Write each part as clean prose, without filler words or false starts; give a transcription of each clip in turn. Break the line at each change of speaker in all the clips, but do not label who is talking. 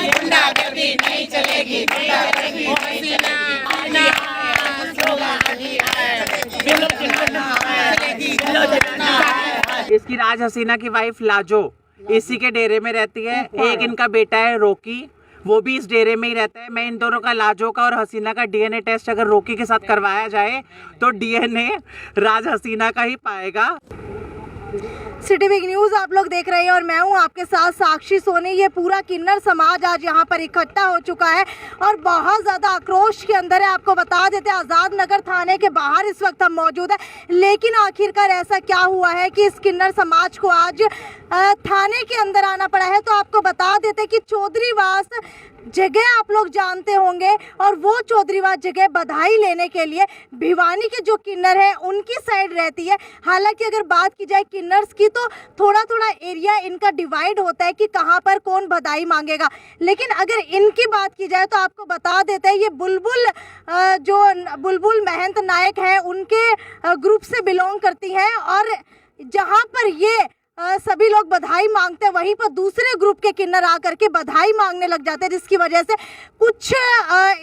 गुंडागर्दी नहीं चलेगी, गुंडागर्दी नहीं चलेगी।
इसकी राज हसीना की वाइफ लाजो इसी के डेरे में रहती है। एक इनका बेटा है रोकी, वो भी इस डेरे में ही रहता है। मैं इन दोनों का, लाजो का और हसीना का डीएनए टेस्ट अगर रोकी के साथ करवाया जाए तो डीएनए राज हसीना का ही पाएगा।
सिटी बिग न्यूज़ आप लोग देख रहे हैं और मैं हूं आपके साथ साक्षी सोनी। ये पूरा किन्नर समाज आज यहां पर इकट्ठा हो चुका है और बहुत ज़्यादा आक्रोश के अंदर है। आपको बता देते हैं आज़ाद नगर थाने के बाहर इस वक्त हम मौजूद है, लेकिन आखिरकार ऐसा क्या हुआ है कि इस किन्नर समाज को आज थाने के अंदर आना पड़ा है। तो आपको बता देते हैं कि चौधरीवास जगह आप लोग जानते होंगे और वो चौधरीवास जगह बधाई लेने के लिए भिवानी के जो किन्नर है उनकी साइड रहती है। हालांकि अगर बात की जाए किन्नर्स की तो थोड़ा थोड़ा एरिया इनका डिवाइड होता है कि कहां पर कौन बधाई मांगेगा, लेकिन अगर इनकी बात की जाए तो आपको बता देते हैं ये बुलबुल जो बुलबुल महंत नायक है उनके ग्रुप से बिलोंग करती हैं और जहां पर ये सभी लोग बधाई मांगते हैं वहीं पर दूसरे ग्रुप के किन्नर आकर के बधाई मांगने लग जाते हैं, जिसकी वजह से कुछ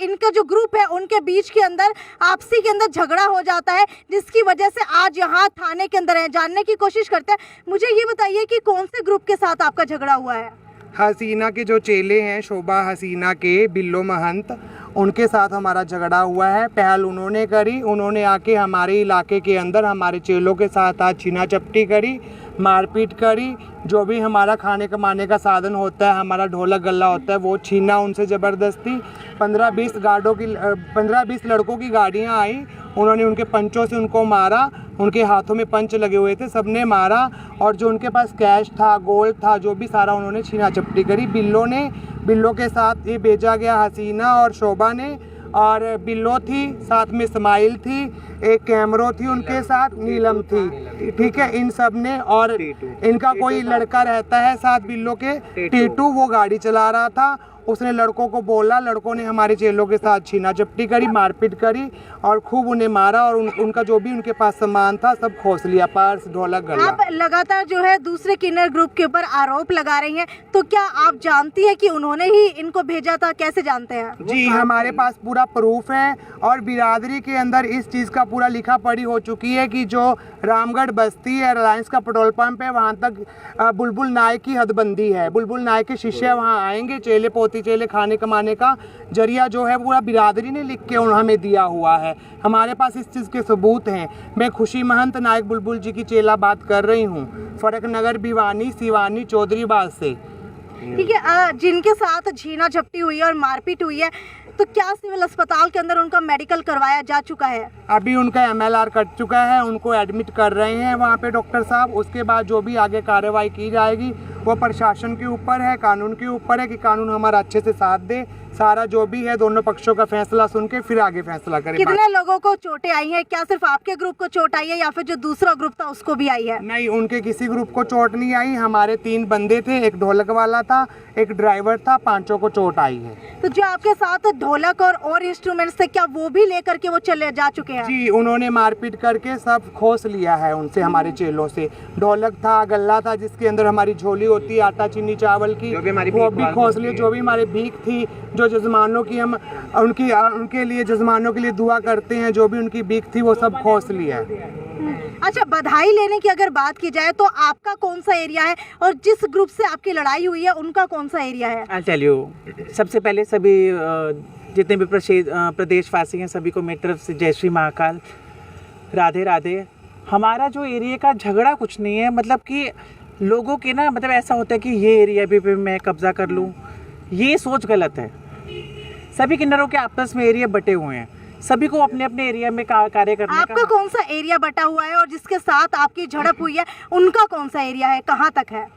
इनका जो ग्रुप है उनके बीच के अंदर आपसी के अंदर झगड़ा हो जाता है, जिसकी वजह से आज यहाँ थाने के अंदर है। जानने की कोशिश करते हैं। मुझे ये बताइए कि कौन से ग्रुप के साथ आपका झगड़ा हुआ है?
हसीना के जो चेले हैं, शोभा हसीना के बिल्लो महंत, उनके साथ हमारा झगड़ा हुआ है। पहल उन्होंने करी, उन्होंने आके हमारे इलाके के अंदर हमारे चेलों के साथ आज छीना चपटी करी, मारपीट करी। जो भी हमारा खाने कमाने का साधन होता है, हमारा ढोलक गल्ला होता है, वो छीना उनसे ज़बरदस्ती। 15-20 लड़कों की गाड़ियाँ आई, उन्होंने उनके पंचों से उनको मारा, उनके हाथों में पंच लगे हुए थे, सबने मारा और जो उनके पास कैश था, गोल्ड था, जो भी सारा उन्होंने छीना चपटी करी। बिल्लो के साथ ये भेजा गया हसीना और शोभा ने, और बिल्लो थी, साथ में इस्माइल थी, एक कैमरो थी उनके साथ, नीलम थी, ठीक है, इन सब ने। और इनका कोई लड़का रहता है साथ बिल्लो के, टीटू, वो गाड़ी चला रहा था। उसने लड़कों को बोला, लड़कों ने हमारे चेलों के साथ छीना चपटी करी, मारपीट करी और खूब उन्हें मारा और उनका जो भी उनके पास सामान था सब खोस लिया, पर्स, ढोलक, गल्ला।
आप लगातार जो है दूसरे किन्नर ग्रुप के ऊपर आरोप लगा रही हैं, तो क्या आप जानती हैं कि उन्होंने ही इनको भेजा था? कैसे जानते हैं?
जी, हमारे पास पूरा प्रूफ है और बिरादरी के अंदर इस चीज़ का पूरा लिखा पढ़ी हो चुकी है कि जो रामगढ़ बस्ती है, रिलायंस का पेट्रोल पंप है, वहाँ तक बुलबुल नायक की हदबंदी है। बुलबुल नायक के शिष्य वहाँ आएंगे, चेले पोती चेले खाने कमाने का जरिया जो है पूरा बिरादरी ने लिख के हमें दिया हुआ है। हमारे पास इस चीज़ के सबूत हैं। मैं खुशी महंत नायक बुलबुल जी की चेला बात कर रही हूँ, फरक नगर भिवानी सिवानी चौधरीवास से।
ठीक है, जिनके साथ छीना झपटी हुई है और मारपीट हुई है, तो क्या सिविल अस्पताल के अंदर उनका मेडिकल करवाया जा चुका है?
अभी उनका MLR कट चुका है, उनको एडमिट कर रहे हैं वहाँ पे डॉक्टर साहब। उसके बाद जो भी आगे कार्रवाई की जाएगी वो प्रशासन के ऊपर है, कानून के ऊपर है कि कानून हमारा अच्छे से साथ दे। सारा जो भी है दोनों पक्षों का फैसला सुन के फिर आगे फैसला करें।
कितने लोगों को चोटें आई हैं? क्या सिर्फ आपके ग्रुप को चोट आई है या फिर जो दूसरा ग्रुप था उसको भी आई है?
नहीं, उनके किसी ग्रुप को चोट नहीं आई। हमारे 3 बंदे थे, एक ढोलक वाला था, एक ड्राइवर था, 5 को चोट आई है।
तो जो आपके साथ ढोलक और इंस्ट्रूमेंट्स थे, क्या वो भी लेकर के वो चले जा चुके हैं?
जी, उन्होंने मारपीट करके सब खोस लिया है उनसे, हमारे चेलों से। ढोलक था, गल्ला था, जिसके अंदर हमारी झोली होती है आटा चीनी चावल की, वो भी खोस लिए। जो भी हमारी भीख थी, जो जजमानों की हम उनके लिए जजमानों के लिए दुआ करते हैं, जो भी उनकी भीख थी वो सब खोस लिया है।
अच्छा, बधाई लेने की अगर बात की जाए तो आपका कौन सा एरिया है और जिस ग्रुप से आपकी लड़ाई हुई है उनका कौन सा एरिया है?
I'll tell you, सबसे पहले सभी जितने भी प्रदेशवासी हैं सभी को मेरी तरफ से जय श्री महाकाल, राधे राधे। हमारा जो एरिया का झगड़ा कुछ नहीं है, मतलब कि लोगों के ना, मतलब ऐसा होता है कि ये एरिया भी मैं कब्जा कर लूँ, ये सोच गलत है। सभी किन्नरों के आपस में एरिया बटे हुए हैं, सभी को अपने अपने एरिया में कार्य करने का।
आपका कौन सा एरिया बटा हुआ है और जिसके साथ आपकी झड़प हुई है उनका कौन सा एरिया है, कहाँ तक है?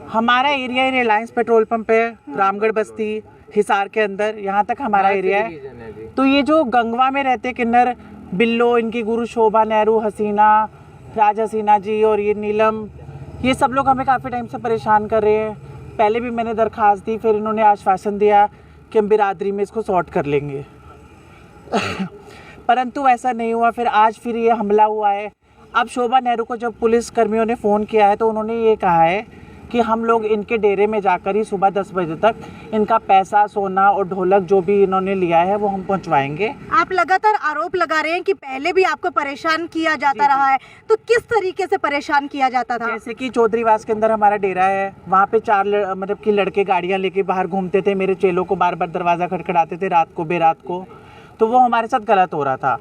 हमारा एरिया रिलायंस पेट्रोल पंप है, रामगढ़ बस्ती, हिसार के अंदर, यहाँ तक हमारा एरिया है। तो ये जो गंगवा में रहते किन्नर, बिल्लो, इनकी गुरु शोभा नेहरू, हसीना, राज हसीना जी और ये नीलम, ये सब लोग हमें काफ़ी टाइम से परेशान कर रहे हैं। पहले भी मैंने दरख्वास्त दी, फिर इन्होंने आश्वासन दिया कि हम बिरादरी में इसको सॉर्ट कर लेंगे परंतु ऐसा नहीं हुआ। फिर आज फिर ये हमला हुआ है। अब शोभा नेहरू को जब पुलिस कर्मियों ने फ़ोन किया है तो उन्होंने ये कहा है कि हम लोग इनके डेरे में जाकर ही सुबह 10 बजे तक इनका पैसा, सोना और ढोलक जो भी इन्होंने लिया है वो हम पहुंचवाएंगे।
आप लगातार आरोप लगा रहे हैं कि पहले भी आपको परेशान किया जाता रहा है, तो किस तरीके से परेशान किया जाता था?
जैसे कि चौधरीवास के अंदर हमारा डेरा है, वहाँ पे 4 मतलब कि लड़के गाड़ियाँ लेके बाहर घूमते थे, मेरे चेलों को बार बार दरवाज़ा खटखटाते थे रात को, बेरात को, तो वो हमारे साथ गलत हो रहा था।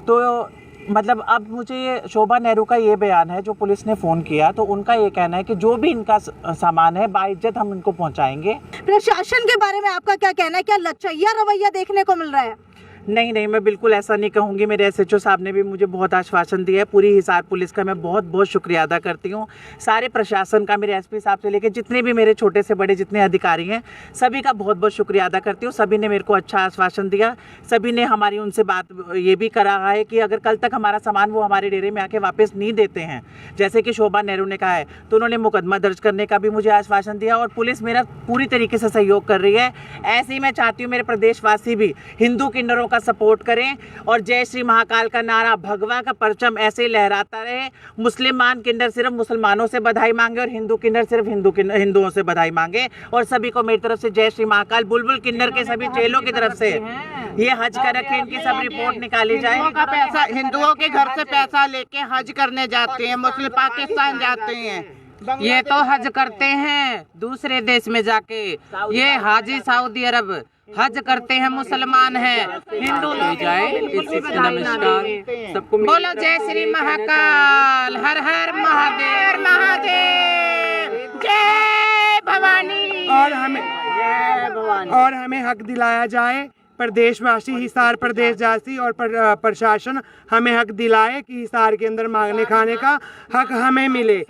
तो मतलब अब मुझे ये शोभा नेहरू का ये बयान है जो पुलिस ने फ़ोन किया, तो उनका ये कहना है कि जो भी इनका सामान है बाइज्जत हम इनको पहुंचाएंगे।
प्रशासन के बारे में आपका क्या कहना है? क्या लचैया रवैया देखने को मिल रहा है?
नहीं, मैं बिल्कुल ऐसा नहीं कहूँगी। मेरे एसएचओ साहब ने भी मुझे बहुत आश्वासन दिया है। पूरी हिसार पुलिस का मैं बहुत बहुत शुक्रिया अदा करती हूँ, सारे प्रशासन का, मेरे एसपी साहब से लेकर जितने भी मेरे छोटे से बड़े जितने अधिकारी हैं सभी का बहुत बहुत शुक्रिया अदा करती हूँ। सभी ने मेरे को अच्छा आश्वासन दिया, सभी ने हमारी उनसे बात ये भी करा है कि अगर कल तक हमारा सामान वो हमारे डेरे में आके वापस नहीं देते हैं, जैसे कि शोभा नेहरू ने कहा है, तो उन्होंने मुकदमा दर्ज करने का भी मुझे आश्वासन दिया और पुलिस मेरा पूरी तरीके से सहयोग कर रही है। ऐसे ही मैं चाहती हूँ मेरे प्रदेशवासी भी हिंदू किन्नरों का सपोर्ट करें और जय श्री महाकाल का नारा, भगवा का परचम ऐसे ही लहराता रहे। मुसलमान किन्नर सिर्फ मुसलमानों से बधाई मांगे और हिंदू किन्नर सिर्फ हिंदुओं से बधाई मांगे। और सभी को मेरी तरफ से जय श्री महाकाल। बुलबुल किन्नर के सभी चेलों की तरफ से ये हज कर रखे, इनकी सब रिपोर्ट निकाली जाए।
का पैसा हिंदुओं के घर से पैसा लेके हज करने जाते हैं, मुस्लिम पाकिस्तान जाते हैं, ये तो हज करते हैं दूसरे देश में जाके। ये हाजी सऊदी अरब हज करते हैं, मुसलमान हैं, हिंदू लोग जाए। नमस्कार सबको, बोलो जय श्री महाकाल, हर हर महादेव, महादेव, जय भवानी।
और हमें हक दिलाया जाए, प्रदेशवासी, हिसार प्रदेशवासी और प्रशासन हमें हक दिलाए कि हिसार के अंदर मांगने खाने का हक हमें मिले।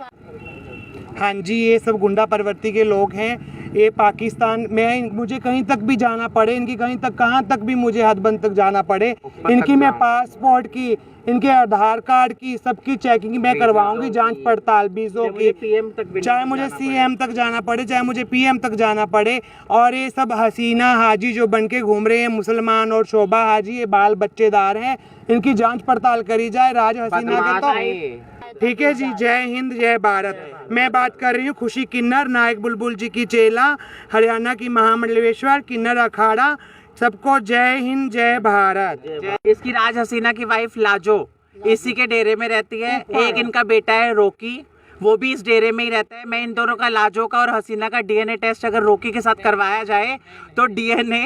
हाँ जी, ये सब गुंडा प्रवृत्ति के लोग हैं। ये पाकिस्तान में मुझे कहीं तक भी जाना पड़े, इनकी कहीं तक, कहाँ तक भी मुझे हदबंद तक जाना पड़े, इनकी मैं पासपोर्ट की, इनके आधार कार्ड की, सबकी चेकिंग मैं करवाऊंगी, जांच पड़ताल वीज़ों की, चाहे मुझे सीएम तक जाना पड़े, चाहे मुझे पीएम तक जाना पड़े। और ये सब हसीना हाजी जो बन के घूम रहे हैं, मुसलमान और शोभा हाजी, ये बाल बच्चेदार हैं, इनकी जांच पड़ताल करी जाए। राज हसीना के तो ठीक है जी। जय हिंद, जय भारत। मैं बात कर रही हूँ खुशी किन्नर, नायक बुलबुल जी की चेला, हरियाणा की महामंडलेश्वर किन्नर अखाड़ा। सबको जय हिंद, जय भारत।
इसकी राज हसीना की वाइफ लाजो इसी के डेरे में रहती है। एक इनका बेटा है रोकी, वो भी इस डेरे में ही रहता है। मैं इन दोनों का, लाजो का और हसीना का डीएनए टेस्ट अगर रोकी के साथ करवाया जाए तो डीएनए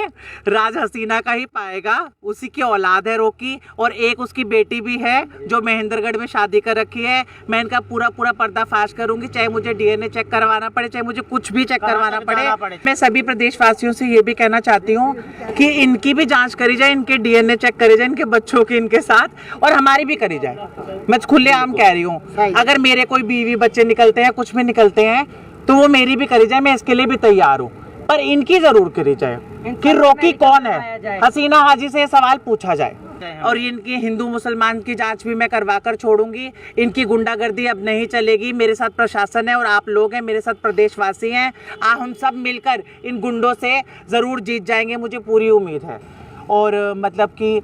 राज हसीना का ही पाएगा, उसी की औलाद है रोकी। और एक उसकी बेटी भी है जो महेंद्रगढ़ में शादी कर रखी है। मैं इनका पूरा पर्दाफाश करूंगी, चाहे मुझे डीएनए चेक करवाना पड़े, चाहे मुझे कुछ भी चेक करवाना पड़े। मैं सभी प्रदेशवासियों से ये भी कहना चाहती हूँ कि इनकी भी जाँच करी जाए, इनके डीएनए चेक करी जाए, इनके बच्चों की इनके साथ, और हमारी भी करी जाए। मैं खुलेआम कह रही हूँ, अगर मेरे कोई बीवी बच्चे निकलते हैं, कुछ भी निकलते हैं, तो वो मेरी भी करी जाए, मैं इसके लिए भी तैयार हूँ। पर इनकी जरूर करी जाए कि रोकी कौन है, हसीना हाजी से सवाल पूछा जाए। और इनकी हिंदू मुसलमान की जांच भी मैं करवा कर छोड़ूंगी। इनकी गुंडागर्दी अब नहीं चलेगी। मेरे साथ प्रशासन है और आप लोग हैं, मेरे साथ प्रदेशवासी हैं। हम सब मिलकर इन गुंडों से ज़रूर जीत जाएंगे, मुझे पूरी उम्मीद है। और मतलब कि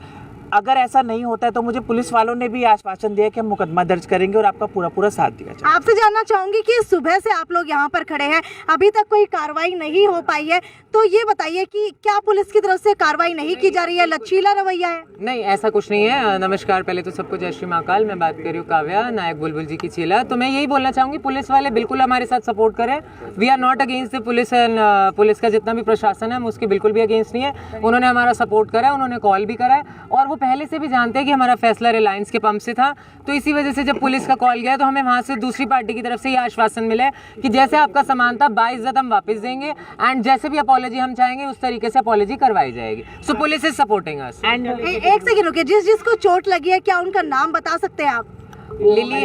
अगर ऐसा नहीं होता है तो मुझे पुलिस वालों ने भी आश्वासन दिया कि हम मुकदमा दर्ज करेंगे और आपका पूरा साथ दिया जाएगा।
आपसे जानना चाहूंगी कि सुबह से आप लोग यहाँ पर खड़े हैं, अभी तक कोई कार्रवाई नहीं हो पाई है, तो ये बताइए कि क्या पुलिस की तरफ से कार्रवाई नहीं की जा रही है, लचीला रवैया है?
नहीं, ऐसा कुछ नहीं है। नमस्कार, पहले तो सबको जय श्री महाकाल। मैं बात कर रही हूँ काव्या, नायक बुलबुल जी की चेला। तो मैं यही बोलना चाहूँगी, पुलिस वाले बिल्कुल हमारे साथ सपोर्ट करें। We are not against the police and police का जितना भी प्रशासन है हम उसके बिल्कुल भी अगेंस्ट नहीं है। उन्होंने हमारा सपोर्ट करा है, उन्होंने कॉल भी करा है और वो पहले से भी जानते हैं कि हमारा फैसला रिलायंस के पंप से था। तो इसी वजह से जब पुलिस का कॉल गया तो हमें वहाँ से दूसरी पार्टी की तरफ से ये आश्वासन मिला कि जैसे आपका सामान था बाइज्जत हम वापस देंगे एंड जैसे भी अपॉलॉजी हम चाहेंगे उस तरीके से अपॉलॉजी करवाई जाएगी। सो पुलिस इज सपोर्टिंग अस।
एक सेकंड रुकिए, जिसको चोट लगी है क्या उनका नाम बता सकते हैं आप?
लिली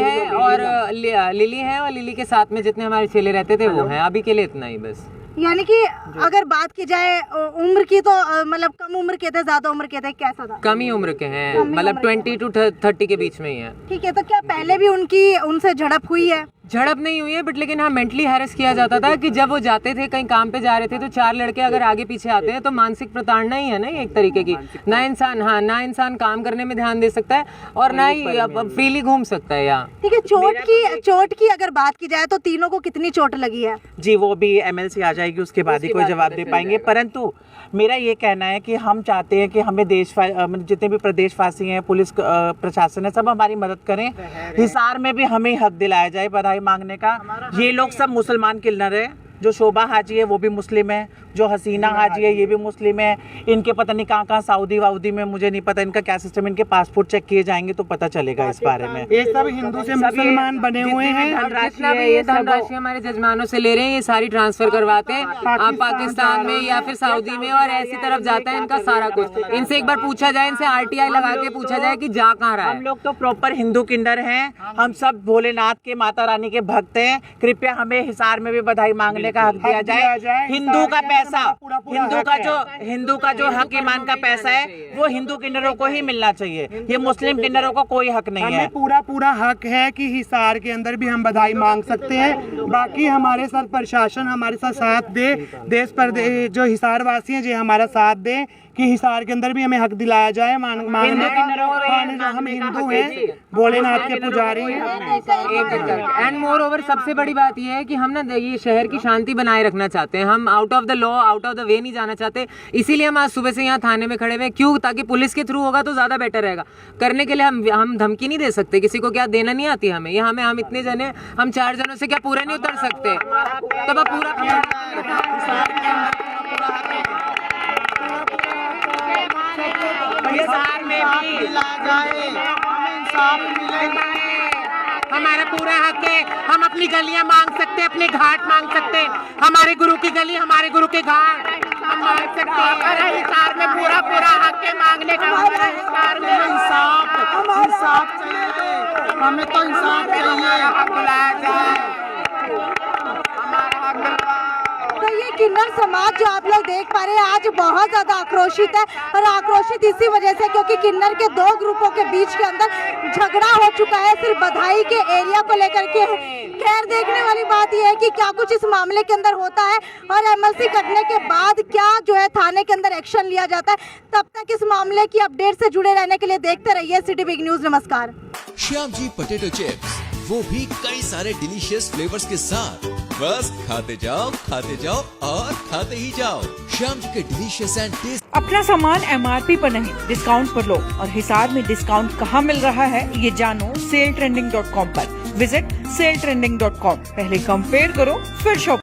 है और लिली के साथ में जितने हमारे चेले रहते थे वो हैं। अभी के लिए इतना ही बस।
यानी कि अगर बात की जाए उम्र की तो मतलब कम उम्र के थे, ज्यादा उम्र के थे, कैसा था?
कम ही उम्र के हैं, मतलब 20 to 30 के बीच में ही है।
ठीक है, तो क्या पहले भी उनसे झड़प हुई है?
झड़प नहीं हुई है बट लेकिन हाँ मेंटली हैरेस किया जाता था कि जब वो जाते थे कहीं काम पे जा रहे थे तो 4 लड़के अगर आगे पीछे आते हैं तो मानसिक प्रताड़ना ही है ना ये एक तरीके की। ना इंसान काम करने में ध्यान दे सकता है और ना ही फ्रीली घूम सकता है यहाँ।
ठीक है, चोट की अगर बात की जाए तो तीनों को कितनी चोट लगी है?
जी वो भी MLC आ जाएगी, उसके बाद ही कोई जवाब दे पाएंगे। परंतु मेरा ये कहना है कि हम चाहते हैं कि हमें जितने भी प्रदेशवासी हैं, पुलिस प्रशासन है, सब हमारी मदद करें। हिसार में भी हमें हक दिलाया जाए बधाई मांगने का। ये लोग सब मुसलमान किलर है। जो शोभा हाजी है वो भी मुस्लिम है, जो हसीना हाजी है ये भी मुस्लिम है। इनके पता नहीं कहाँ सऊदी वाउदी में, मुझे नहीं पता इनका क्या सिस्टम। इनके पासपोर्ट चेक किए जाएंगे तो पता चलेगा इस बारे में।
ये सब हिंदू से मुसलमान बने हुए हैं।
धनराशि हमारे जजमानों से ले रहे हैं, ये सारी ट्रांसफर करवाते हैं आप पाकिस्तान में या फिर सऊदी में और ऐसी तरफ जाता है इनका सारा कुछ। इनसे एक बार पूछा जाए, इनसे RTI लगा के पूछा जाए कि जा कहाँ रहा है।
हम लोग तो प्रॉपर हिंदू किन्नर हैं, हम सब भोलेनाथ के, माता रानी के भक्त हैं। कृपया हमें हिसार में भी बधाई मांगने का हक दिया जाए। हिंदू का पैसा, हिंदू का जो हक ईमान का पैसा है वो हिंदू किन्नरों को ही मिलना चाहिए। ये मुस्लिम किन्नरों को कोई हक नहीं है।
हमें पूरा हक है कि हिसार के अंदर भी हम बधाई मांग सकते हैं। बाकी हमारे साथ प्रशासन हमारे साथ दे, देश पर जो हिसार वासी हैं जो हमारा साथ दे कि हिसार के अंदर भी हमें हक दिलाया जाए मांगने का। हम हिंदू हैं, भोलेनाथ के पुजारी हैं।
एंड मोर ओवर सबसे बड़ी बात यह है कि हम ना ये शहर की शांति बनाए रखना चाहते हैं। हम out of the law, out of the way नहीं जाना चाहते। इसीलिए हम आज सुबह से यहाँ थाने में खड़े हुए। क्यों? ताकि पुलिस के थ्रू होगा तो ज्यादा बेटर रहेगा। करने के लिए हम धमकी नहीं दे सकते, किसी को क्या देना नहीं आती हमें। यहाँ में हम इतने जने, हम 4 जनों से क्या पूरे नहीं उतर सकते? तो पूरा
हिसार में भी हमारा पूरा हक है। हम अपनी गलियां मांग सकते हैं, अपने घाट मांग सकते हैं। हमारे गुरु की गली, हमारे गुरु के घाट हम मांग सकते हैं। हिसार में पूरा हक है मांगने का। हमारा हिसार में इंसाफ चाहिए, हमें तो इंसाफ चाहिए। हक दिलाया जाए, हमारा हक दिलाया।
तो ये किन्नर समाज जो आप लोग देख पा रहे हैं आज बहुत ज्यादा आक्रोशित है, और आक्रोशित इसी वजह से क्योंकि किन्नर के 2 ग्रुपों के बीच के अंदर झगड़ा हो चुका है सिर्फ बधाई के एरिया को लेकर के। खैर देखने वाली बात यह है कि क्या कुछ इस मामले के अंदर होता है और MLC कटने के बाद क्या जो है थाने के अंदर एक्शन लिया जाता है। तब तक इस मामले की अपडेट से जुड़े रहने के लिए देखते रहिए सिटी बिग न्यूज। नमस्कार।
श्याम जी पोटैटो चिप्स, वो भी कई सारे डिलीशियस फ्लेवर्स के साथ। बस खाते जाओ और खाते ही जाओ। श्याम जी के डिलीशियस एंड टेस्ट।
अपना सामान MRP पर नहीं, डिस्काउंट पर लो। और हिसार में डिस्काउंट कहाँ मिल रहा है ये जानो SaleTrending.com पर। Visit SaleTrending.com। पहले कंपेयर करो फिर शॉप।